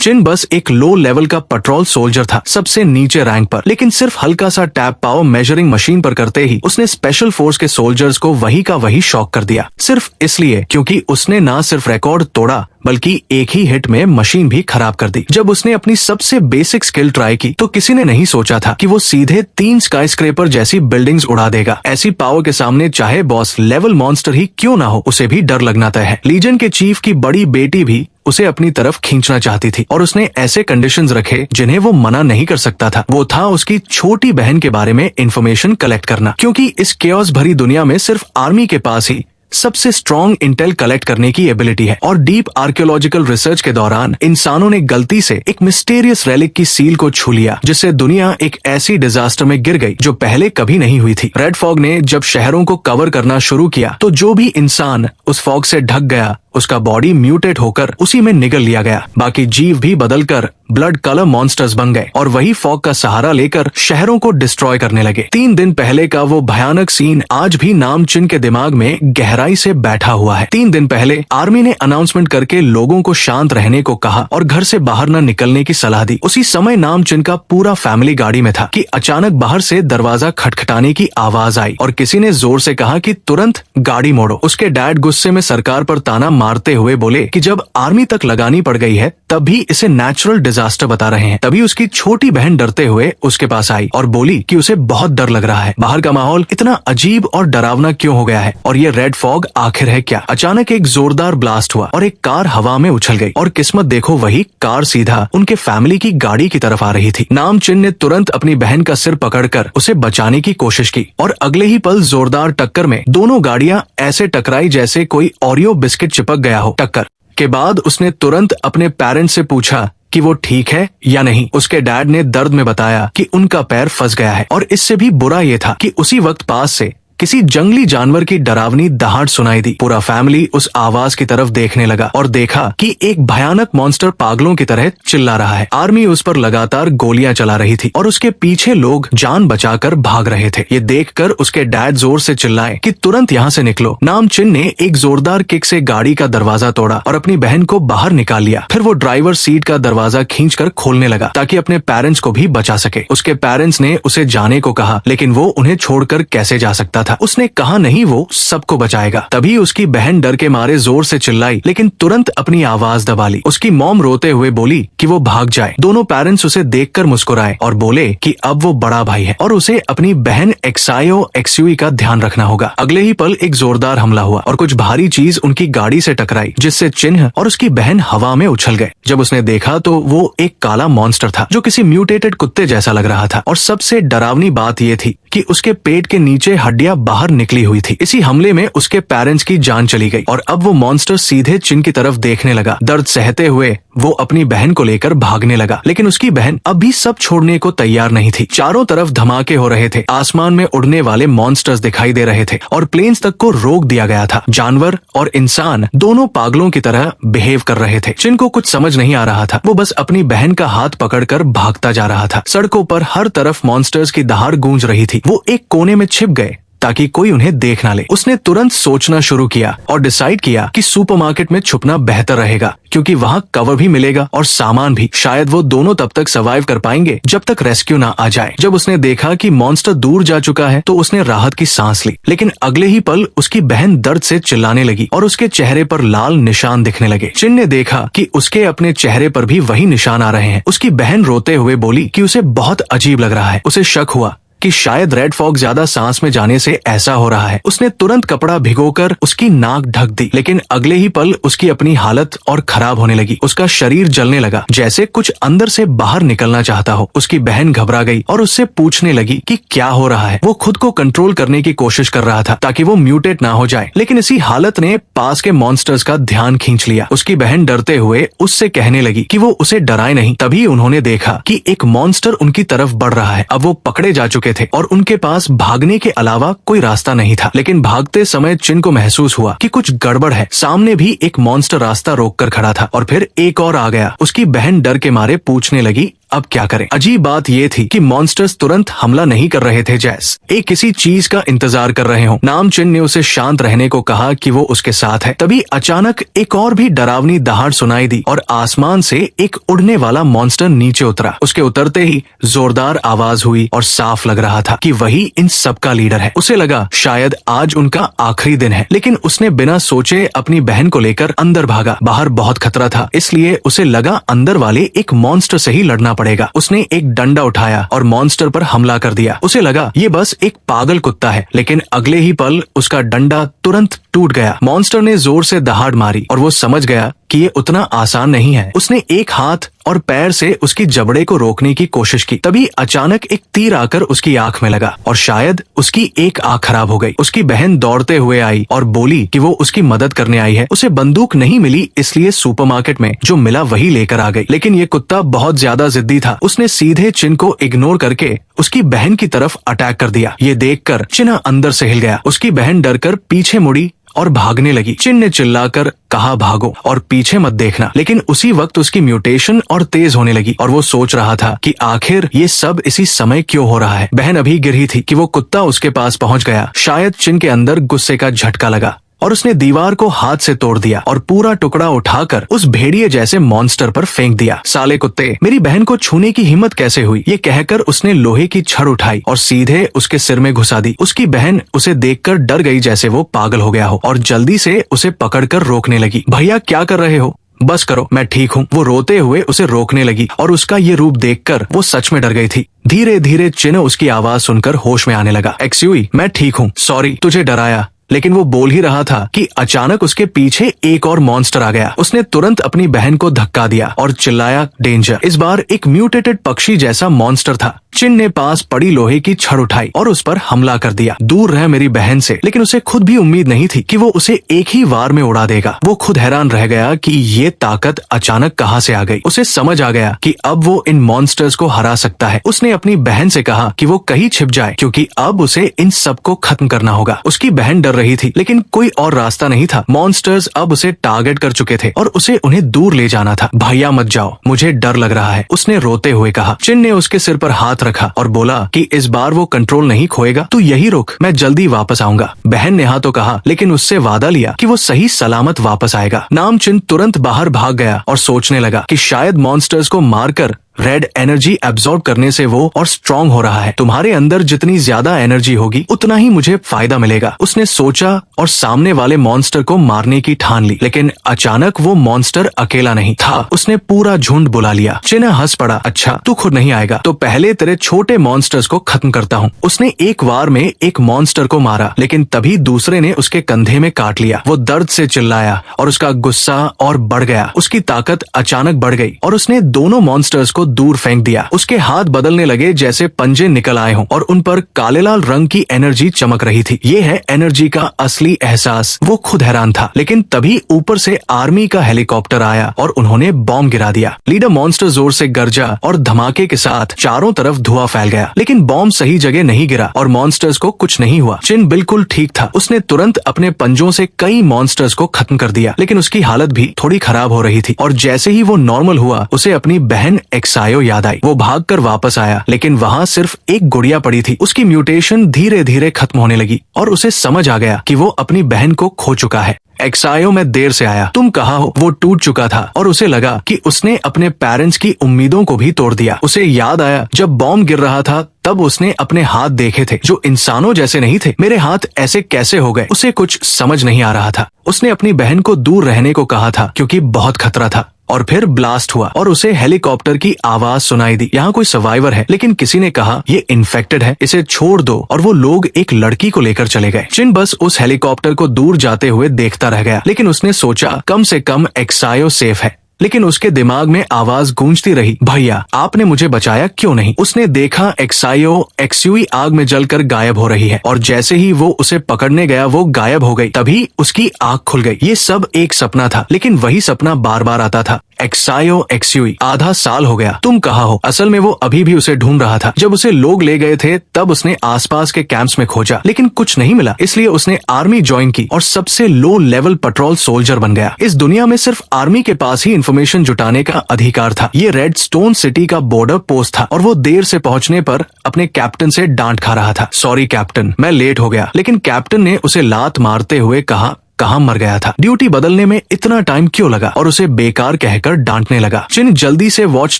चिन बस एक low level का पेट्रोल सोल्जर था, सबसे नीचे रैंक पर। लेकिन सिर्फ हल्का सा टैप पावर मेजरिंग मशीन पर करते ही उसने स्पेशल फोर्स के सोल्जर्स को वही का वही शॉक कर दिया। सिर्फ इसलिए क्योंकि उसने ना सिर्फ रिकॉर्ड तोड़ा बल्कि एक ही हिट में मशीन भी खराब कर दी। जब उसने अपनी सबसे बेसिक स्किल ट्राई की तो किसी ने नहीं सोचा था कि वो सीधे 3 स्काईस्क्रेपर जैसी बिल्डिंग्स उड़ा देगा। ऐसी पावर के सामने चाहे बॉस लेवल मॉन्स्टर ही क्यों ना हो, उसे भी डर लगना तय है। लीजन के चीफ की बड़ी बेटी भी उसे अपनी तरफ खींचना चाहती थी और उसने ऐसे कंडीशंस रखे जिन्हें वो मना नहीं कर सकता था। वो था उसकी छोटी बहन के बारे में इंफॉर्मेशन कलेक्ट करना, क्योंकि इस केओस भरी दुनिया में सिर्फ आर्मी के पास ही सबसे स्ट्रॉन्ग इंटेल कलेक्ट करने की एबिलिटी है। और डीप आर्कियोलॉजिकल रिसर्च के दौरान इंसानों ने गलती से एक मिस्टीरियस रेलिक की सील को छू लिया, जिससे दुनिया एक ऐसी डिजास्टर में गिर गई जो पहले कभी नहीं हुई थी। रेड फॉग ने जब शहरों को कवर करना शुरू किया तो जो भी इंसान उस फॉग से ढक गया उसका बॉडी म्यूटेट होकर उसी में निगल लिया गया। बाकी जीव भी बदलकर ब्लड कलर मॉन्स्टर्स बन गए और वही फॉग का सहारा लेकर शहरों को डिस्ट्रॉय करने लगे। 3 दिन पहले का वो भयानक सीन आज भी नाम चिन के दिमाग में गहराई से बैठा हुआ है। 3 दिन पहले आर्मी ने अनाउंसमेंट करके लोगों को शांत रहने को कहा और घर से बाहर न निकलने की सलाह दी। उसी समय नाम चिन का पूरा फैमिली गाड़ी में था कि अचानक बाहर से दरवाजा खटखटाने की आवाज आई और किसी ने जोर से कहा कि तुरंत गाड़ी मोड़ो। उसके डैड गुस्से में सरकार पर ताना मारते हुए बोले कि जब आर्मी तक लगानी पड़ गई है तब भी इसे नेचुरल डिजास्टर बता रहे हैं। तभी उसकी छोटी बहन डरते हुए उसके पास आई और बोली कि उसे बहुत डर लग रहा है। बाहर का माहौल इतना अजीब और डरावना क्यों हो गया है और ये रेड फॉग आखिर है क्या। अचानक एक जोरदार ब्लास्ट हुआ और एक कार हवा में उछल गई और किस्मत देखो वही कार सीधा उनके फैमिली की गाड़ी की तरफ आ रही थी। नाम चिन ने तुरंत अपनी बहन का सिर पकड़कर उसे बचाने की कोशिश की और अगले ही पल जोरदार टक्कर में दोनों गाड़ियां ऐसे टकराई जैसे कोई ओरियो बिस्किट चिपक गया हो। टक्कर के बाद उसने तुरंत अपने पेरेंट्स से पूछा कि वो ठीक है या नहीं। उसके डैड ने दर्द में बताया कि उनका पैर फंस गया है और इससे भी बुरा ये था कि उसी वक्त पास से किसी जंगली जानवर की डरावनी दहाड़ सुनाई दी। पूरा फैमिली उस आवाज की तरफ देखने लगा और देखा कि एक भयानक मॉन्स्टर पागलों की तरह चिल्ला रहा है। आर्मी उस पर लगातार गोलियां चला रही थी और उसके पीछे लोग जान बचाकर भाग रहे थे। ये देखकर उसके डैड जोर से चिल्लाए कि तुरंत यहाँ से निकलो। नाम चिन ने एक जोरदार किक से गाड़ी का दरवाजा तोड़ा और अपनी बहन को बाहर निकाल लिया। फिर वो ड्राइवर सीट का दरवाजा खींचकर खोलने लगा ताकि अपने पेरेंट्स को भी बचा सके। उसके पेरेंट्स ने उसे जाने को कहा लेकिन वो उन्हें छोड़कर कैसे जा सकता था। उसने कहा नहीं, वो सबको बचाएगा। तभी उसकी बहन डर के मारे जोर से चिल्लाई लेकिन तुरंत अपनी आवाज दबा ली। उसकी मॉम रोते हुए बोली कि वो भाग जाए। दोनों पेरेंट्स उसे देखकर मुस्कुराए और बोले कि अब वो बड़ा भाई है और उसे अपनी बहन एक्सायो एक्सयूई का ध्यान रखना होगा। अगले ही पल एक जोरदार हमला हुआ और कुछ भारी चीज उनकी गाड़ी से टकराई जिससे चिन्ह और उसकी बहन हवा में उछल गए। जब उसने देखा तो वो एक काला मॉन्स्टर था जो किसी म्यूटेटेड कुत्ते जैसा लग रहा था और सबसे डरावनी बात ये थी कि उसके पेट के नीचे हड्डियां बाहर निकली हुई थी। इसी हमले में उसके पेरेंट्स की जान चली गई और अब वो मॉन्स्टर सीधे चिन की तरफ देखने लगा। दर्द सहते हुए वो अपनी बहन को लेकर भागने लगा लेकिन उसकी बहन अभी सब छोड़ने को तैयार नहीं थी। चारों तरफ धमाके हो रहे थे, आसमान में उड़ने वाले मॉन्स्टर्स दिखाई दे रहे थे और प्लेन्स तक को रोक दिया गया था। जानवर और इंसान दोनों पागलों की तरह बिहेव कर रहे थे। चिन को कुछ समझ नहीं आ रहा था, वो बस अपनी बहन का हाथ पकड़कर भागता जा रहा था। सड़कों पर हर तरफ मॉन्स्टर्स की दहाड़ गूंज रही थी। वो एक कोने में छिप गए ताकि कोई उन्हें देख ना ले। उसने तुरंत सोचना शुरू किया और डिसाइड किया कि सुपरमार्केट में छुपना बेहतर रहेगा क्योंकि वहाँ कवर भी मिलेगा और सामान भी। शायद वो दोनों तब तक सर्वाइव कर पाएंगे जब तक रेस्क्यू ना आ जाए। जब उसने देखा कि मॉन्स्टर दूर जा चुका है तो उसने राहत की सांस ली लेकिन अगले ही पल उसकी बहन दर्द से चिल्लाने लगी और उसके चेहरे पर लाल निशान दिखने लगे। चिन ने देखा कि उसके अपने चेहरे पर भी वही निशान आ रहे हैं। उसकी बहन रोते हुए बोली कि उसे बहुत अजीब लग रहा है। उसे शक हुआ कि शायद रेड फॉग ज्यादा सांस में जाने से ऐसा हो रहा है। उसने तुरंत कपड़ा भिगोकर उसकी नाक ढक दी लेकिन अगले ही पल उसकी अपनी हालत और खराब होने लगी। उसका शरीर जलने लगा जैसे कुछ अंदर से बाहर निकलना चाहता हो। उसकी बहन घबरा गई और उससे पूछने लगी कि क्या हो रहा है। वो खुद को कंट्रोल करने की कोशिश कर रहा था ताकि वो म्यूटेट ना हो जाए लेकिन इसी हालत ने पास के मॉन्स्टर्स का ध्यान खींच लिया। उसकी बहन डरते हुए उससे कहने लगी कि वो उसे डराए नहीं। तभी उन्होंने देखा कि एक मॉन्स्टर उनकी तरफ बढ़ रहा है। अब वो पकड़े जा चुके थे और उनके पास भागने के अलावा कोई रास्ता नहीं था। लेकिन भागते समय चिन को महसूस हुआ कि कुछ गड़बड़ है। सामने भी एक मॉन्स्टर रास्ता रोक कर खड़ा था और फिर एक और आ गया। उसकी बहन डर के मारे पूछने लगी अब क्या करें। अजीब बात ये थी कि मॉन्स्टर्स तुरंत हमला नहीं कर रहे थे, जैस एक किसी चीज का इंतजार कर रहे हो। नामचिन ने उसे शांत रहने को कहा कि वो उसके साथ है। तभी अचानक एक और भी डरावनी दहाड़ सुनाई दी और आसमान से एक उड़ने वाला मॉन्स्टर नीचे उतरा। उसके उतरते ही जोरदार आवाज हुई और साफ लग रहा था कि वही इन सबका लीडर है। उसे लगा शायद आज उनका आखिरी दिन है, लेकिन उसने बिना सोचे अपनी बहन को लेकर अंदर भागा। बाहर बहुत खतरा था, इसलिए उसे लगा अंदर वाले एक मॉन्स्टर से ही लड़ना पड़ेगा। उसने एक डंडा उठाया और मॉन्स्टर पर हमला कर दिया। उसे लगा ये बस एक पागल कुत्ता है, लेकिन अगले ही पल उसका डंडा तुरंत टूट गया। मॉन्स्टर ने जोर से दहाड़ मारी और वो समझ गया कि ये उतना आसान नहीं है। उसने एक हाथ और पैर से उसकी जबड़े को रोकने की कोशिश की। तभी अचानक एक तीर आकर उसकी आंख में लगा और शायद उसकी एक आंख खराब हो गई। उसकी बहन दौड़ते हुए आई और बोली कि वो उसकी मदद करने आई है। उसे बंदूक नहीं मिली, इसलिए सुपरमार्केट में जो मिला वही लेकर आ गई। लेकिन ये कुत्ता बहुत ज्यादा जिद्दी था। उसने सीधे चिन को इग्नोर करके उसकी बहन की तरफ अटैक कर दिया। ये देखकर चिन अंदर से हिल गया। उसकी बहन डरकर पीछे मुड़ी और भागने लगी। चिन ने चिल्लाकर कहा भागो और पीछे मत देखना। लेकिन उसी वक्त उसकी म्यूटेशन और तेज होने लगी और वो सोच रहा था कि आखिर ये सब इसी समय क्यों हो रहा है। बहन अभी गिर ही थी कि वो कुत्ता उसके पास पहुंच गया। शायद चिन के अंदर गुस्से का झटका लगा और उसने दीवार को हाथ से तोड़ दिया और पूरा टुकड़ा उठाकर उस भेड़िए जैसे मॉन्स्टर पर फेंक दिया। साले कुत्ते, मेरी बहन को छूने की हिम्मत कैसे हुई? ये कहकर उसने लोहे की छड़ उठाई और सीधे उसके सिर में घुसा दी। उसकी बहन उसे देखकर डर गई, जैसे वो पागल हो गया हो, और जल्दी से उसे पकड़कर रोकने लगी। भैया क्या कर रहे हो? बस करो, मैं ठीक हूँ। वो रोते हुए उसे रोकने लगी और उसका ये रूप देखकर वो सच में डर गई थी। धीरे धीरे चिन उसकी आवाज सुनकर होश में आने लगा। एक्सयूई, मैं ठीक हूँ, सॉरी तुझे डराया। लेकिन वो बोल ही रहा था कि अचानक उसके पीछे एक और मॉन्स्टर आ गया। उसने तुरंत अपनी बहन को धक्का दिया और चिल्लाया डेंजर। इस बार एक म्यूटेटेड पक्षी जैसा मॉन्स्टर था। चिन ने पास पड़ी लोहे की छड़ उठाई और उस पर हमला कर दिया। दूर रह मेरी बहन से। लेकिन उसे खुद भी उम्मीद नहीं थी कि वो उसे एक ही वार में उड़ा देगा। वो खुद हैरान रह गया कि ये ताकत अचानक कहाँ से आ गई। उसे समझ आ गया कि अब वो इन मॉन्स्टर्स को हरा सकता है। उसने अपनी बहन से कहा कि वो कहीं छिप जाए, क्योंकि अब उसे इन सबको खत्म करना होगा। उसकी बहन डर रही थी, लेकिन कोई और रास्ता नहीं था। मॉन्स्टर्स अब उसे टारगेट कर चुके थे और उसे उन्हें दूर ले जाना था। भैया मत जाओ, मुझे डर लग रहा है, उसने रोते हुए कहा। चिन ने उसके सिर पर हाथ रखा और बोला कि इस बार वो कंट्रोल नहीं खोएगा। तू यही रुक, मैं जल्दी वापस आऊंगा। बहन ने हाँ तो कहा, लेकिन उससे वादा लिया कि वो सही सलामत वापस आएगा। नामचिन तुरंत बाहर भाग गया और सोचने लगा कि शायद मॉन्स्टर्स को मारकर रेड एनर्जी एब्जॉर्ब करने से वो और स्ट्रांग हो रहा है। तुम्हारे अंदर जितनी ज्यादा एनर्जी होगी उतना ही मुझे फायदा मिलेगा, उसने सोचा और सामने वाले मॉन्स्टर को मारने की ठान ली। लेकिन अचानक वो मॉन्स्टर अकेला नहीं था, उसने पूरा झुंड बुला लिया। चिना हंस पड़ा, अच्छा तू खुद नहीं आएगा तो पहले तेरे छोटे मॉन्स्टर्स को खत्म करता हूँ। उसने एक वार में एक मॉन्स्टर को मारा, लेकिन तभी दूसरे ने उसके कंधे में काट लिया। वो दर्द से चिल्लाया और उसका गुस्सा और बढ़ गया। उसकी ताकत अचानक बढ़ गई और उसने दोनों मॉन्स्टर्स को दूर फेंक दिया। उसके हाथ बदलने लगे जैसे पंजे निकल आए हों और उन पर काले लाल रंग की एनर्जी चमक रही थी। ये है एनर्जी का असली एहसास। वो खुद हैरान था, लेकिन तभी ऊपर से आर्मी का हेलीकॉप्टर आया और उन्होंने बॉम्ब गिरा दिया। लीडर मॉन्स्टर जोर से गरजा और धमाके के साथ चारों तरफ धुआं फैल गया, लेकिन बॉम्ब सही जगह नहीं गिरा और मॉन्स्टर्स को कुछ नहीं हुआ। चिन बिल्कुल ठीक था। उसने तुरंत अपने पंजों से कई मॉन्स्टर्स को खत्म कर दिया, लेकिन उसकी हालत भी थोड़ी खराब हो रही थी। और जैसे ही वो नॉर्मल हुआ, उसे अपनी बहन एक्सायो याद आई। वो भागकर वापस आया, लेकिन वहाँ सिर्फ एक गुड़िया पड़ी थी। उसकी म्यूटेशन धीरे धीरे खत्म होने लगी और उसे समझ आ गया कि वो अपनी बहन को खो चुका है। एक्सायो, मैं देर से आया, तुम कहाँ हो? वो टूट चुका था और उसे लगा कि उसने अपने पेरेंट्स की उम्मीदों को भी तोड़ दिया। उसे याद आया जब बॉम्ब गिर रहा था तब उसने अपने हाथ देखे थे जो इंसानों जैसे नहीं थे। मेरे हाथ ऐसे कैसे हो गए? उसे कुछ समझ नहीं आ रहा था। उसने अपनी बहन को दूर रहने को कहा था क्योंकि बहुत खतरा था। और फिर ब्लास्ट हुआ और उसे हेलीकॉप्टर की आवाज सुनाई दी। यहाँ कोई सर्वाइवर है, लेकिन किसी ने कहा ये इन्फेक्टेड है, इसे छोड़ दो। और वो लोग एक लड़की को लेकर चले गए। चिन बस उस हेलीकॉप्टर को दूर जाते हुए देखता रह गया, लेकिन उसने सोचा कम से कम एक्सायो सेफ है। लेकिन उसके दिमाग में आवाज गूंजती रही, भैया आपने मुझे बचाया क्यों नहीं? उसने देखा एक्सायो एक्सयूई आग में जलकर गायब हो रही है और जैसे ही वो उसे पकड़ने गया वो गायब हो गई। तभी उसकी आंख खुल गई। ये सब एक सपना था, लेकिन वही सपना बार बार आता था। एक्सायो एक्सयूई। आधा साल हो गया, तुम कहाँ हो? असल में वो अभी भी उसे ढूंढ रहा था। जब उसे लोग ले गए थे तब उसने आसपास के कैंप्स में खोजा, लेकिन कुछ नहीं मिला। इसलिए उसने आर्मी ज्वाइन की और सबसे लो लेवल पेट्रोल सोल्जर बन गया। इस दुनिया में सिर्फ आर्मी के पास ही इंफॉर्मेशन जुटाने का अधिकार था। ये रेड स्टोन सिटी का बॉर्डर पोस्ट था और वो देर से पहुंचने पर अपने कैप्टन से डांट खा रहा था। सॉरी कैप्टन, मैं लेट हो गया। लेकिन कैप्टन ने उसे लात मारते हुए कहा, कहाँ मर गया था? ड्यूटी बदलने में इतना टाइम क्यों लगा? और उसे बेकार कहकर डांटने लगा। चिन जल्दी से वॉच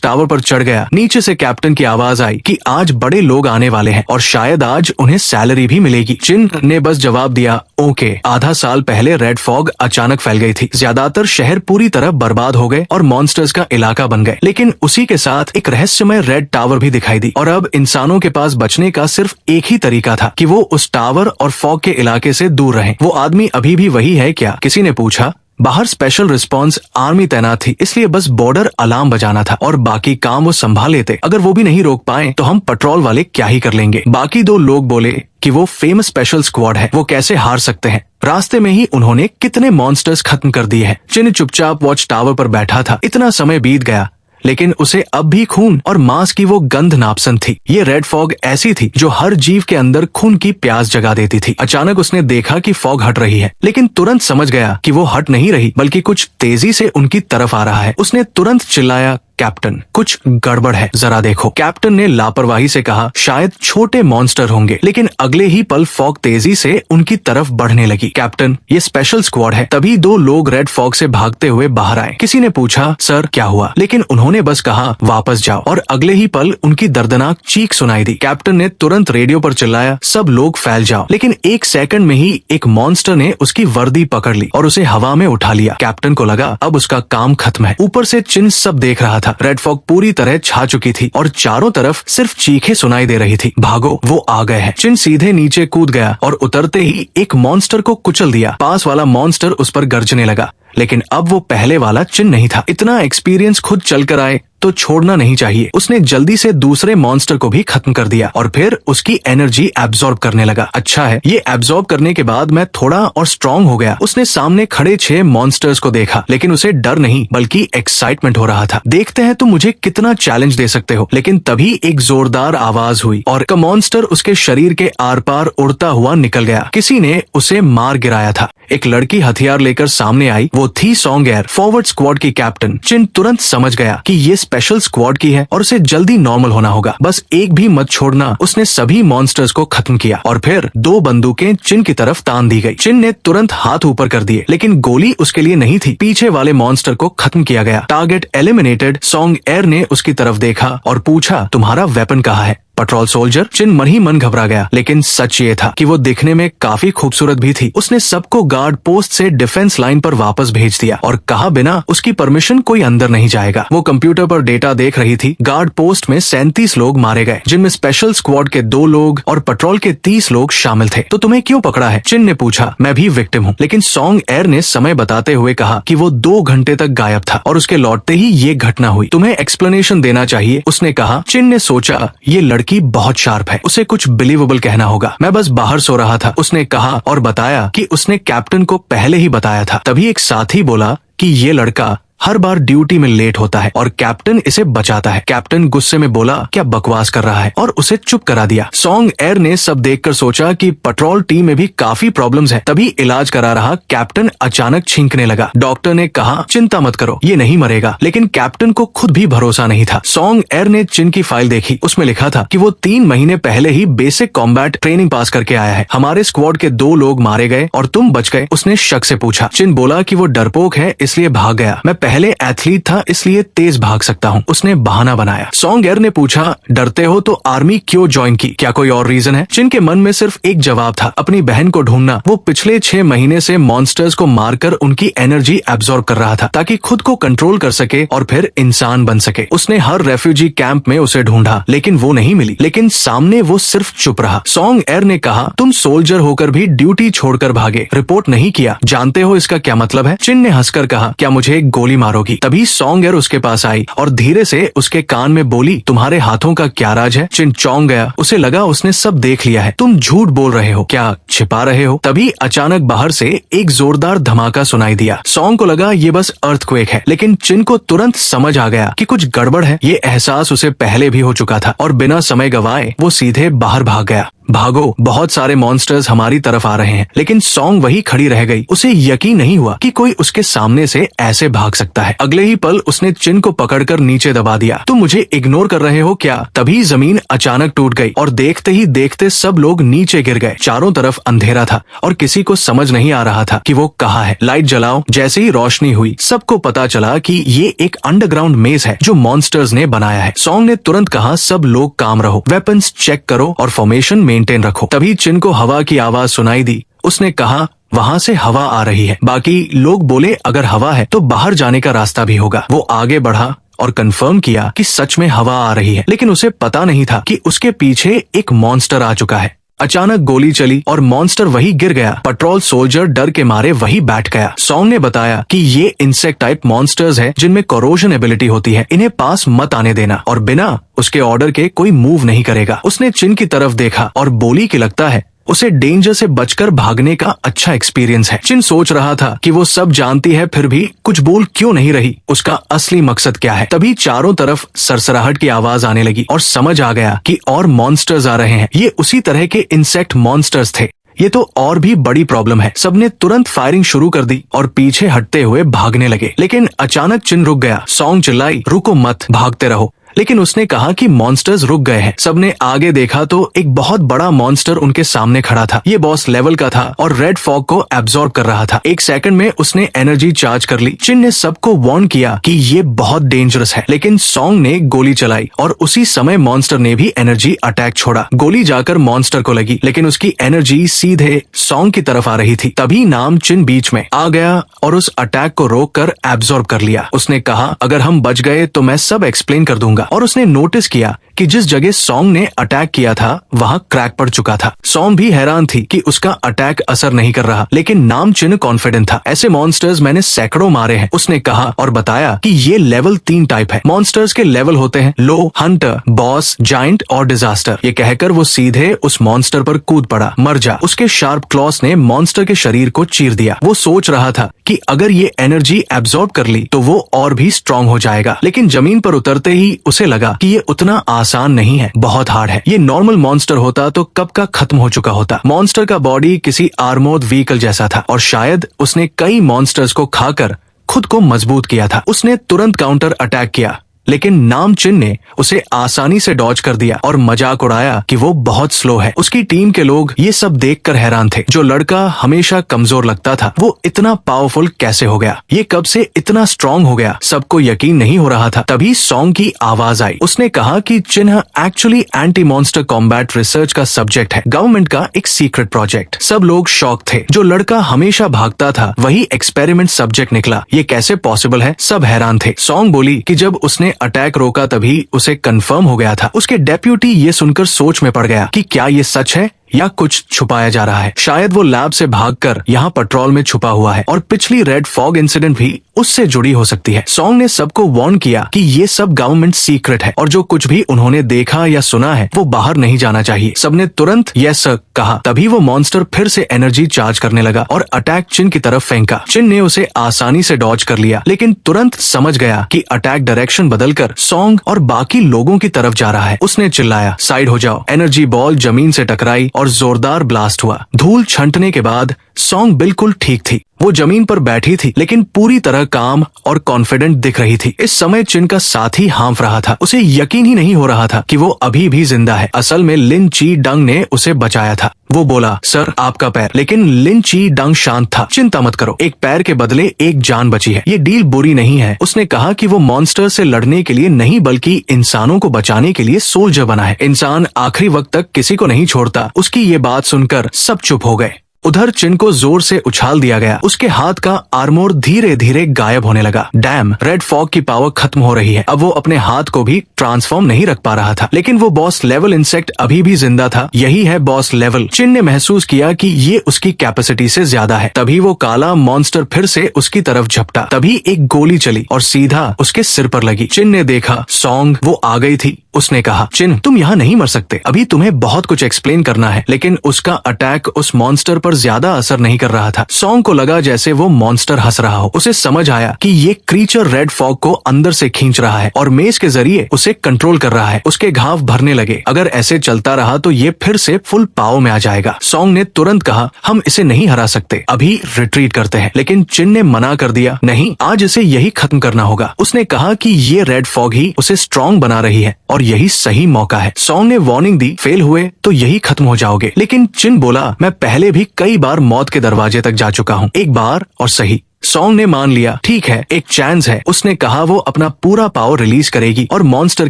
टावर पर चढ़ गया। नीचे से कैप्टन की आवाज आई कि आज बड़े लोग आने वाले हैं और शायद आज उन्हें सैलरी भी मिलेगी। चिन ने बस जवाब दिया, ओके। आधा साल पहले रेड फॉग अचानक फैल गई थी। ज्यादातर शहर पूरी तरह बर्बाद हो गए और मॉन्स्टर्स का इलाका बन गए, लेकिन उसी के साथ एक रहस्यमय रेड टावर भी दिखाई दी। और अब इंसानों के पास बचने का सिर्फ एक ही तरीका था कि वो उस टावर और फॉग के इलाके से दूर रहें। वो आदमी अभी भी वही है क्या? किसी ने पूछा। बाहर स्पेशल रिस्पांस आर्मी तैनात थी, इसलिए बस बॉर्डर अलार्म बजाना था और बाकी काम वो संभाल लेते। अगर वो भी नहीं रोक पाए तो हम पेट्रोल वाले क्या ही कर लेंगे। बाकी दो लोग बोले कि वो फेमस स्पेशल स्क्वाड है, वो कैसे हार सकते हैं। रास्ते में ही उन्होंने कितने मॉन्स्टर्स खत्म कर दिए हैं। चिन चुपचाप वॉच टावर पर बैठा था। इतना समय बीत गया लेकिन उसे अब भी खून और मांस की वो गंध नापसंद थी। ये रेड फॉग ऐसी थी जो हर जीव के अंदर खून की प्यास जगा देती थी। अचानक उसने देखा कि फॉग हट रही है, लेकिन तुरंत समझ गया कि वो हट नहीं रही बल्कि कुछ तेजी से उनकी तरफ आ रहा है। उसने तुरंत चिल्लाया, कैप्टन, कुछ गड़बड़ है, जरा देखो। कैप्टन ने लापरवाही से कहा, शायद छोटे मॉन्स्टर होंगे। लेकिन अगले ही पल फॉग तेजी से उनकी तरफ बढ़ने लगी। कैप्टन, ये स्पेशल स्क्वाड है। तभी दो लोग रेड फॉग से भागते हुए बाहर आए। किसी ने पूछा, सर क्या हुआ? लेकिन उन्होंने बस कहा, वापस जाओ। और अगले ही पल उनकी दर्दनाक चीख सुनाई दी। कैप्टन ने तुरंत रेडियो पर चिल्लाया, सब लोग फैल जाओ। लेकिन एक सेकंड में ही एक मॉन्स्टर ने उसकी वर्दी पकड़ ली और उसे हवा में उठा लिया। कैप्टन को लगा अब उसका काम खत्म है। ऊपर से चिन सब देख रहा था। रेड फॉग पूरी तरह छा चुकी थी और चारों तरफ सिर्फ चीखें सुनाई दे रही थी। भागो, वो आ गए हैं। चिन सीधे नीचे कूद गया और उतरते ही एक मॉन्स्टर को कुचल दिया। पास वाला मॉन्स्टर उस पर गरजने लगा, लेकिन अब वो पहले वाला चिन नहीं था। इतना एक्सपीरियंस खुद चलकर आए तो छोड़ना नहीं चाहिए। उसने जल्दी से दूसरे मॉन्स्टर को भी खत्म कर दिया और फिर उसकी एनर्जी एब्जॉर्ब करने लगा। अच्छा है, ये एब्जॉर्ब करने के बाद मैं थोड़ा और स्ट्रांग हो गया। उसने सामने खड़े 6 मॉन्स्टर्स को देखा, लेकिन उसे डर नहीं बल्कि एक्साइटमेंट हो रहा था। देखते हैं तुम मुझे कितना चैलेंज दे सकते हो। लेकिन तभी एक जोरदार आवाज हुई और का मॉन्स्टर उसके शरीर के आर पार उड़ता हुआ निकल गया। किसी ने उसे मार गिराया था। एक लड़की हथियार लेकर सामने आई। वो थी सॉन्ग एयर, फॉरवर्ड स्क्वाड की कैप्टन। चिन तुरंत समझ गया कि ये स्पेशल स्क्वाड की है और उसे जल्दी नॉर्मल होना होगा। बस एक भी मत छोड़ना। उसने सभी मॉन्स्टर्स को खत्म किया और फिर 2 बंदूकें चिन की तरफ तान दी गई। चिन ने तुरंत हाथ ऊपर कर दिए, लेकिन गोली उसके लिए नहीं थी। पीछे वाले मॉन्स्टर को खत्म किया गया। Target eliminated. सॉन्ग एयर ने उसकी तरफ देखा और पूछा, तुम्हारा वेपन कहाँ है? Petrol soldier. चिन मन ही मन घबरा गया, लेकिन सच ये था कि वो दिखने में काफी खूबसूरत भी थी। उसने सबको गार्ड पोस्ट से डिफेंस लाइन पर वापस भेज दिया और कहा बिना उसकी परमिशन कोई अंदर नहीं जाएगा। वो कंप्यूटर पर डेटा देख रही थी। गार्ड पोस्ट में 37 लोग मारे गए, जिनमें स्पेशल स्क्वाड के 2 लोग और पेट्रोल के 30 लोग शामिल थे। तो तुम्हें क्यों पकड़ा है? चिन ने पूछा। मैं भी विक्टिम हूँ, लेकिन सॉन्ग एयर ने समय बताते हुए कहा कि वो 2 घंटे तक गायब था और उसके लौटते ही ये घटना हुई। तुम्हें एक्सप्लेनेशन देना चाहिए, उसने कहा। चिन ने सोचा, ये लड़की बहुत शार्प है, उसे कुछ बिलीवेबल कहना होगा। मैं बस बाहर सो रहा था, उसने कहा और बताया कि उसने कैप्टन को पहले ही बताया था। तभी एक साथी बोला कि ये लड़का हर बार ड्यूटी में लेट होता है और कैप्टन इसे बचाता है। कैप्टन गुस्से में बोला, क्या बकवास कर रहा है, और उसे चुप करा दिया। सॉन्ग एयर ने सब देखकर सोचा कि पेट्रोल टीम में भी काफी प्रॉब्लम्स है। तभी इलाज करा रहा कैप्टन अचानक छींकने लगा। डॉक्टर ने कहा, चिंता मत करो, ये नहीं मरेगा। लेकिन कैप्टन को खुद भी भरोसा नहीं था। सॉन्ग एयर ने चिन की फाइल देखी। उसमें लिखा था कि वो 3 महीने पहले ही बेसिक कॉम्बैट ट्रेनिंग पास करके आया है। हमारे स्क्वाड के 2 लोग मारे गए और तुम बच गए। उसने शक से पूछा। चिन बोला कि वो डरपोक है इसलिए भाग गया। मैं पहले एथलीट था इसलिए तेज भाग सकता हूँ, उसने बहाना बनाया। सॉन्ग एयर ने पूछा, डरते हो तो आर्मी क्यों ज्वाइन की? क्या कोई और रीजन है? चिन के मन में सिर्फ एक जवाब था, अपनी बहन को ढूंढना। वो पिछले 6 महीने से मॉन्स्टर्स को मारकर उनकी एनर्जी एब्जॉर्ब कर रहा था ताकि खुद को कंट्रोल कर सके और फिर इंसान बन सके। उसने हर रेफ्यूजी कैंप में उसे ढूंढा, लेकिन वो नहीं मिली। लेकिन सामने वो सिर्फ चुप रहा। सॉन्ग एयर ने कहा, तुम सोल्जर होकर भी ड्यूटी छोड़कर भागे, रिपोर्ट नहीं किया। जानते हो इसका क्या मतलब है? चिन ने हंसकर कहा, क्या मुझे एक गोली गोली मारोगी। तभी सॉन्गर उसके पास आई और धीरे से उसके कान में बोली, तुम्हारे हाथों का क्या राज है? चिन चौंक गया, उसे लगा उसने सब देख लिया है। तुम झूठ बोल रहे हो, क्या छिपा रहे हो? तभी अचानक बाहर से एक जोरदार धमाका सुनाई दिया। सॉन्ग को लगा ये बस अर्थक्वेक है, लेकिन चिन को तुरंत समझ आ गया कि कुछ गड़बड़ है। ये एहसास उसे पहले भी हो चुका था और बिना समय गवाए वो सीधे बाहर भाग गया। भागो, बहुत सारे मॉन्स्टर्स हमारी तरफ आ रहे हैं। लेकिन सॉन्ग वही खड़ी रह गई। उसे यकीन नहीं हुआ कि कोई उसके सामने से ऐसे भाग सकता है। अगले ही पल उसने चिन को पकड़कर नीचे दबा दिया। तुम मुझे इग्नोर कर रहे हो क्या? तभी जमीन अचानक टूट गई और देखते ही देखते सब लोग नीचे गिर गए। चारों तरफ अंधेरा था और किसी को समझ नहीं आ रहा था कि वो कहाँ है। लाइट जलाओ। जैसे ही रोशनी हुई सबको पता चला कि ये एक अंडरग्राउंड मेज है जो मॉन्स्टर्स ने बनाया है। सॉन्ग ने तुरंत कहा, सब लोग काम रहो, वेपन्स चेक करो और फॉर्मेशन मेंटेन रखो। तभी चिन को हवा की आवाज सुनाई दी। उसने कहा, वहाँ से हवा आ रही है। बाकी लोग बोले, अगर हवा है तो बाहर जाने का रास्ता भी होगा। वो आगे बढ़ा और कंफर्म किया कि सच में हवा आ रही है, लेकिन उसे पता नहीं था कि उसके पीछे एक मॉन्स्टर आ चुका है। अचानक गोली चली और मॉन्स्टर वही गिर गया। पेट्रोल सोल्जर डर के मारे वही बैठ गया। सॉन्ग ने बताया कि ये इंसेक्ट टाइप मॉन्स्टर्स हैं जिनमें कोरोजन एबिलिटी होती है। इन्हें पास मत आने देना और बिना उसके ऑर्डर के कोई मूव नहीं करेगा। उसने चिन की तरफ देखा और बोली कि लगता है उसे डेंजर से बचकर भागने का अच्छा एक्सपीरियंस है। चिन सोच रहा था कि वो सब जानती है फिर भी कुछ बोल क्यों नहीं रही, उसका असली मकसद क्या है। तभी चारों तरफ सरसराहट की आवाज आने लगी और समझ आ गया कि और मॉन्स्टर्स आ रहे हैं। ये उसी तरह के इंसेक्ट मॉन्स्टर्स थे। ये तो और भी बड़ी प्रॉब्लम है। सबने तुरंत फायरिंग शुरू कर दी और पीछे हटते हुए भागने लगे। लेकिन अचानक चिन रुक गया। सॉन्ग चिल्लाई, रुको मत, भागते रहो। लेकिन उसने कहा कि मॉन्स्टर्स रुक गए हैं। सबने आगे देखा तो एक बहुत बड़ा मॉन्स्टर उनके सामने खड़ा था। ये बॉस लेवल का था और रेड फॉग को एब्जॉर्ब कर रहा था। एक सेकंड में उसने एनर्जी चार्ज कर ली। चिन ने सबको वार्न किया कि ये बहुत डेंजरस है, लेकिन सॉन्ग ने गोली चलाई और उसी समय मॉन्स्टर ने भी एनर्जी अटैक छोड़ा। गोली जाकर मॉन्स्टर को लगी, लेकिन उसकी एनर्जी सीधे सॉन्ग की तरफ आ रही थी। तभी नाम चिन बीच में आ गया और उस अटैक को रोककर एब्जॉर्ब कर लिया। उसने कहा, अगर हम बच गए तो मैं सब एक्सप्लेन कर दूंगा। और उसने नोटिस किया कि जिस जगह सॉन्ग ने अटैक किया था वहाँ क्रैक पड़ चुका था। सॉन्ग भी हैरान थी कि उसका अटैक असर नहीं कर रहा, लेकिन नाम चिन कॉन्फिडेंट था। ऐसे मॉन्स्टर्स मैंने सैकड़ों मारे हैं, उसने कहा और बताया कि ये लेवल 3 टाइप है। मॉन्स्टर्स के लेवल होते हैं लो, हंटर, बॉस, जाइंट और डिजास्टर। ये कहकर वो सीधे उस मॉन्स्टर पर कूद पड़ा। मर जा। उसके शार्प क्लॉस ने मॉन्स्टर के शरीर को चीर दिया। वो सोच रहा था कि अगर ये एनर्जी एब्जॉर्ब कर ली तो वो और भी स्ट्रांग हो जाएगा, लेकिन जमीन पर उतरते ही उसे लगा कि ये उतना आसान नहीं है, बहुत हार्ड है। ये नॉर्मल मॉन्स्टर होता तो कब का खत्म हो चुका होता। मॉन्स्टर का बॉडी किसी आर्मोर्ड व्हीकल जैसा था और शायद उसने कई मॉन्स्टर्स को खाकर खुद को मजबूत किया था। उसने तुरंत काउंटर अटैक किया, लेकिन नाम चिन ने उसे आसानी से डॉज कर दिया और मजाक उड़ाया कि वो बहुत स्लो है। उसकी टीम के लोग ये सब देखकर हैरान थे। जो लड़का हमेशा कमजोर लगता था वो इतना पावरफुल कैसे हो गया? ये कब से इतना स्ट्रांग हो गया? सबको यकीन नहीं हो रहा था। तभी सॉन्ग की आवाज आई। उसने कहा कि चिन actually anti monster combat research का सब्जेक्ट है, गवर्नमेंट का एक सीक्रेट प्रोजेक्ट। सब लोग शॉक थे। जो लड़का हमेशा भागता था वही एक्सपेरिमेंट सब्जेक्ट निकला। ये कैसे पॉसिबल है? सब हैरान थे। सॉन्ग बोली कि जब उसने अटैक रोका तभी उसे कंफर्म हो गया था। उसके डेप्यूटी ये सुनकर सोच में पड़ गया कि क्या ये सच है या कुछ छुपाया जा रहा है। शायद वो लैब से भागकर यहाँ पेट्रोल में छुपा हुआ है और पिछली रेड फॉग इंसिडेंट भी उससे जुड़ी हो सकती है। सॉन्ग ने सबको वार्न किया कि ये सब गवर्नमेंट सीक्रेट है और जो कुछ भी उन्होंने देखा या सुना है वो बाहर नहीं जाना चाहिए। सबने तुरंत यस सर कहा। तभी वो मॉन्स्टर फिर से एनर्जी चार्ज करने लगा और अटैक चिन की तरफ फेंका। चिन ने उसे आसानी से डॉज कर लिया, लेकिन तुरंत समझ गया कि अटैक डायरेक्शन बदलकर सॉन्ग और बाकी लोगों की तरफ जा रहा है। उसने चिल्लाया, साइड हो जाओ। एनर्जी बॉल जमीन से टकराई और जोरदार ब्लास्ट हुआ। धूल छंटने के बाद सॉन्ग बिल्कुल ठीक थी। वो जमीन पर बैठी थी, लेकिन पूरी तरह काम और कॉन्फिडेंट दिख रही थी। इस समय चिन का साथी हाँफ रहा था। उसे यकीन ही नहीं हो रहा था कि वो अभी भी जिंदा है। असल में लिन ची डंग ने उसे बचाया था। वो बोला, सर आपका पैर। लेकिन लिन ची डंग शांत था। चिंता मत करो, एक पैर के बदले एक जान बची है। ये डील बुरी नहीं है। उसने कहा कि वो मॉन्स्टर से लड़ने के लिए नहीं बल्कि इंसानों को बचाने के लिए सोल्जर बना है। इंसान आखिरी वक्त तक किसी को नहीं छोड़ता। उसकी ये बात सुनकर सब चुप हो गए। उधर चिन को जोर से उछाल दिया गया। उसके हाथ का आर्मोर धीरे धीरे गायब होने लगा। डैम, रेड फॉग की पावर खत्म हो रही है। अब वो अपने हाथ को भी ट्रांसफॉर्म नहीं रख पा रहा था, लेकिन वो बॉस लेवल इंसेक्ट अभी भी जिंदा था। यही है बॉस लेवल। चिन ने महसूस किया कि ये उसकी कैपेसिटी से ज्यादा है। तभी वो काला मॉन्स्टर फिर से उसकी तरफ झपटा। तभी एक गोली चली और सीधा उसके सिर पर लगी। चिन ने देखा सॉन्ग, वो आ गई थी। उसने कहा, चिन तुम यहाँ नहीं मर सकते, अभी तुम्हें बहुत कुछ एक्सप्लेन करना है। लेकिन उसका अटैक उस मॉन्स्टर पर ज्यादा असर नहीं कर रहा था। सॉन्ग को लगा जैसे वो मॉन्स्टर हंस रहा हो। उसे समझ आया कि ये क्रीचर रेड फॉग को अंदर से खींच रहा है और मेज के जरिए उसे कंट्रोल कर रहा है। उसके घाव भरने लगे। अगर ऐसे चलता रहा तो ये फिर से फुल पाव में आ जाएगा। सॉन्ग ने तुरंत कहा, हम इसे नहीं हरा सकते, अभी रिट्रीट करते हैं। लेकिन चिन ने मना कर दिया, नहीं, आज इसे यही खत्म करना होगा। उसने कहा कि ये रेड फॉग ही उसे स्ट्रॉन्ग बना रही है और यही सही मौका है। सॉन्ग ने वार्निंग दी, फेल हुए तो यही खत्म हो जाओगे। लेकिन चिन बोला, मैं पहले भी कई बार मौत के दरवाजे तक जा चुका हूँ, एक बार और सही। सॉन्ग ने मान लिया, ठीक है, एक चांस है। उसने कहा वो अपना पूरा पावर रिलीज करेगी और मॉन्स्टर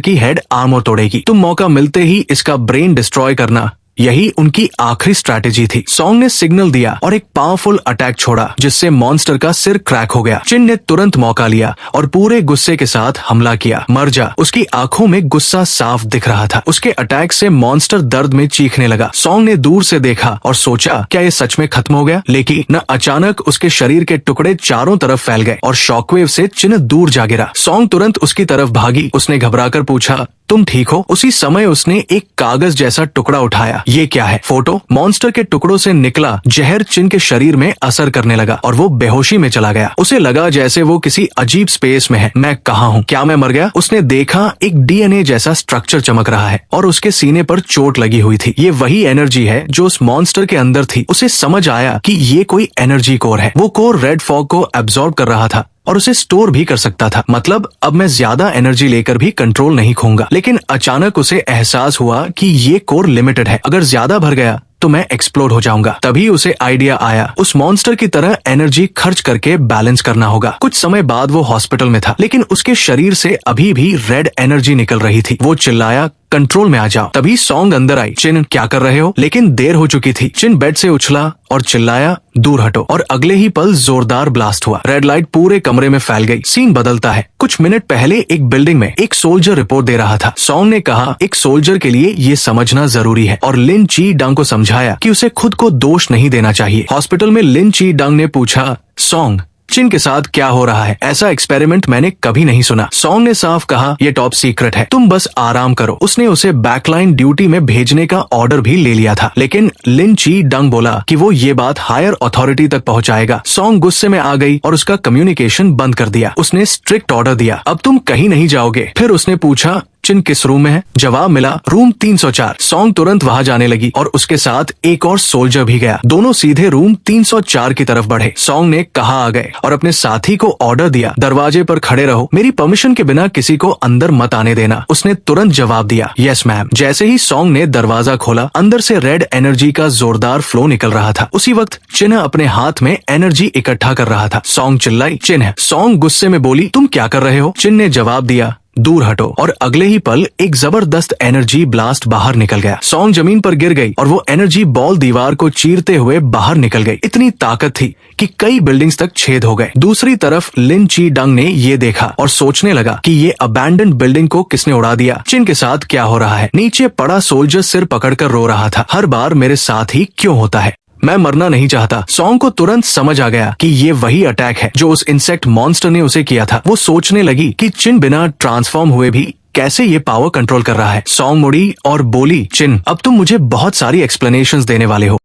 की हेड आर्मर तोड़ेगी। तुम मौका मिलते ही इसका ब्रेन डिस्ट्रॉय करना, यही उनकी आखिरी स्ट्रैटेजी थी। सॉन्ग ने सिग्नल दिया और एक पावरफुल अटैक छोड़ा जिससे मॉन्स्टर का सिर क्रैक हो गया। चिन ने तुरंत मौका लिया और पूरे गुस्से के साथ हमला किया। मर जा। उसकी आंखों में गुस्सा साफ दिख रहा था। उसके अटैक से मॉन्स्टर दर्द में चीखने लगा। सॉन्ग ने दूर से देखा और सोचा, क्या ये सच में खत्म हो गया? लेकिन न अचानक उसके शरीर के टुकड़े चारों तरफ फैल गए और शॉकवेव से चिन दूर जा गिरा। सॉन्ग तुरंत उसकी तरफ भागी। उसने घबराकर पूछा, तुम ठीक हो? उसी समय उसने एक कागज जैसा टुकड़ा उठाया। ये क्या है? फोटो। मॉन्स्टर के टुकड़ों से निकला जहर चिन के शरीर में असर करने लगा और वो बेहोशी में चला गया। उसे लगा जैसे वो किसी अजीब स्पेस में है। मैं कहाँ हूँ? क्या मैं मर गया? उसने देखा एक डीएनए जैसा स्ट्रक्चर चमक रहा है और उसके सीने पर चोट लगी हुई थी। ये वही एनर्जी है जो उस मॉन्स्टर के अंदर थी। उसे समझ आया कि ये कोई एनर्जी कोर है। वो कोर रेड फॉग को एब्जॉर्ब कर रहा था और उसे स्टोर भी कर सकता था। मतलब अब मैं ज्यादा एनर्जी लेकर भी कंट्रोल नहीं खोऊंगा। लेकिन अचानक उसे एहसास हुआ कि ये कोर लिमिटेड है। अगर ज्यादा भर गया तो मैं एक्सप्लोड हो जाऊंगा। तभी उसे आइडिया आया, उस मॉन्स्टर की तरह एनर्जी खर्च करके बैलेंस करना होगा। कुछ समय बाद वो हॉस्पिटल में था, लेकिन उसके शरीर से अभी भी रेड एनर्जी निकल रही थी। वो चिल्लाया, कंट्रोल में आ जाओ। तभी सॉन्ग अंदर आई। चिन, क्या कर रहे हो? लेकिन देर हो चुकी थी। चिन बेड से उछला और चिल्लाया, दूर हटो। और अगले ही पल जोरदार ब्लास्ट हुआ। रेड लाइट पूरे कमरे में फैल गई। सीन बदलता है। कुछ मिनट पहले एक बिल्डिंग में एक सोल्जर रिपोर्ट दे रहा था। सॉन्ग ने कहा, एक सोल्जर के लिए ये समझना जरूरी है, और लिन ची डंग को समझाया कि उसे खुद को दोष नहीं देना चाहिए। हॉस्पिटल में लिन ची डंग ने पूछा, सॉन्ग, चिन के साथ क्या हो रहा है? ऐसा एक्सपेरिमेंट मैंने कभी नहीं सुना। सॉन्ग ने साफ कहा, ये टॉप सीक्रेट है, तुम बस आराम करो। उसने उसे बैकलाइन ड्यूटी में भेजने का ऑर्डर भी ले लिया था, लेकिन लिन ची डंग बोला कि वो ये बात हायर अथॉरिटी तक पहुंचाएगा। सॉन्ग गुस्से में आ गई और उसका कम्युनिकेशन बंद कर दिया। उसने स्ट्रिक्ट ऑर्डर दिया, अब तुम कहीं नहीं जाओगे। फिर उसने पूछा, चिन किस रूम में है? जवाब मिला, रूम 304। सॉन्ग तुरंत वहां जाने लगी और उसके साथ एक और सोल्जर भी गया। दोनों सीधे रूम 304 की तरफ बढ़े। सॉन्ग ने कहा आ गए और अपने साथी को ऑर्डर दिया, दरवाजे पर खड़े रहो, मेरी परमिशन के बिना किसी को अंदर मत आने देना। उसने तुरंत जवाब दिया, यस मैम। जैसे ही सॉन्ग ने दरवाजा खोला, अंदर से रेड एनर्जी का जोरदार फ्लो निकल रहा था। उसी वक्त चिन अपने हाथ में एनर्जी इकट्ठा कर रहा था। सॉन्ग चिल्लाई, चिन है। सॉन्ग गुस्से में बोली, तुम क्या कर रहे हो? चिन ने जवाब दिया, दूर हटो। और अगले ही पल एक जबरदस्त एनर्जी ब्लास्ट बाहर निकल गया। सॉन्ग जमीन पर गिर गई और वो एनर्जी बॉल दीवार को चीरते हुए बाहर निकल गई। इतनी ताकत थी कि कई बिल्डिंग्स तक छेद हो गए। दूसरी तरफ लिन ची डंग ने ये देखा और सोचने लगा कि ये अबैंडन्ड बिल्डिंग को किसने उड़ा दिया। चिन के साथ क्या हो रहा है? नीचे पड़ा सोल्जर सिर पकड़कर रो रहा था। हर बार मेरे साथ ही क्यों होता है? मैं मरना नहीं चाहता। सॉन्ग को तुरंत समझ आ गया कि ये वही अटैक है जो उस इंसेक्ट मॉन्स्टर ने उसे किया था। वो सोचने लगी कि चिन बिना ट्रांसफॉर्म हुए भी कैसे ये पावर कंट्रोल कर रहा है। सॉन्ग मुड़ी और बोली, चिन, अब तुम मुझे बहुत सारी एक्सप्लेनेशंस देने वाले हो।